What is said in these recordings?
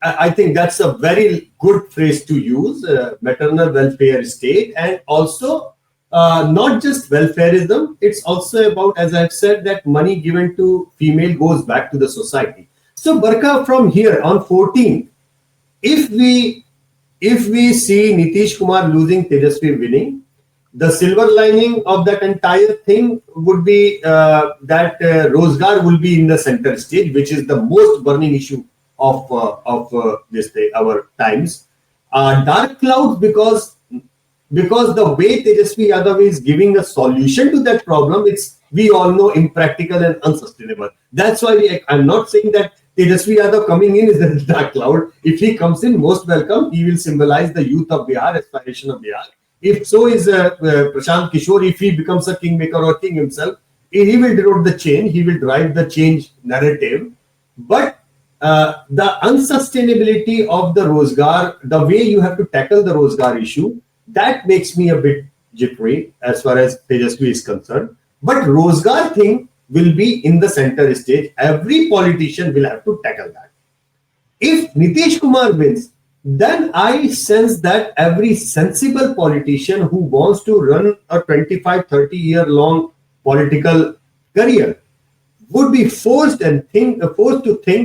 I think that's a very good phrase to use, maternal welfare state, and also not just welfareism. It's also about, as I've said, that money given to female goes back to the society. So, Barka, from here on 14, if we see Nitish Kumar losing, Tejasvi winning, the silver lining of that entire thing would be that Rozgar will be in the center stage, which is the most burning issue of this day, our times. Dark clouds, because the way Tejasvi Yadav is giving a solution to that problem, it's, we all know, impractical and unsustainable. That's why I'm not saying that Tejasvi Yadav coming in is a dark cloud. If he comes in, most welcome. He will symbolize the youth of Bihar, aspiration of Bihar. If so is Prashant Kishore, if he becomes a kingmaker or king himself, he will denote the change. He will drive the change narrative. But the unsustainability of the Rozgar, the way you have to tackle the Rozgar issue, that makes me a bit jittery as far as Tejasvi is concerned. But Rozgar thing will be in the center stage. Every politician will have to tackle that. If Nitish Kumar wins, then I sense that every sensible politician who wants to run a 25-30 year long political career would be forced to think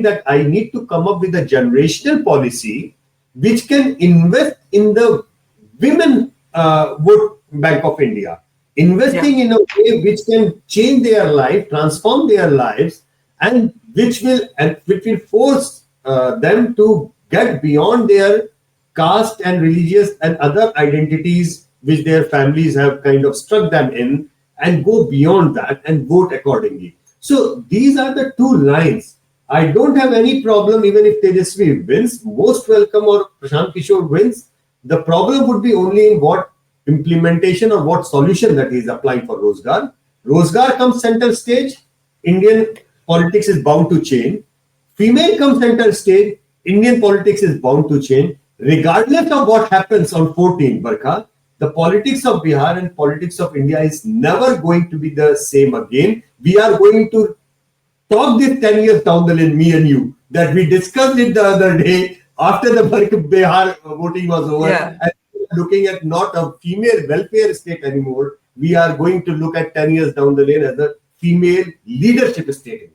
that I need to come up with a generational policy which can invest in the women vote bank of India, investing in a way which can change their life, transform their lives, and which will force them to get beyond their caste and religious and other identities which their families have kind of struck them in, and go beyond that and vote accordingly. So these are the two lines. I don't have any problem even if Tejasvi wins, most welcome, or Prashant Kishore wins. The problem would be only in what implementation or what solution that he is applying for Rozgar. Rozgar comes center stage, Indian politics is bound to change. Female comes center stage, Indian politics is bound to change. Regardless of what happens on 14, Barkha, the politics of Bihar and politics of India is never going to be the same again. We are going to talk this 10 years down the line, me and you, that we discussed it the other day after the Bihar voting was over. Yeah. And looking at not a female welfare state anymore. We are going to look at 10 years down the lane as a female leadership state.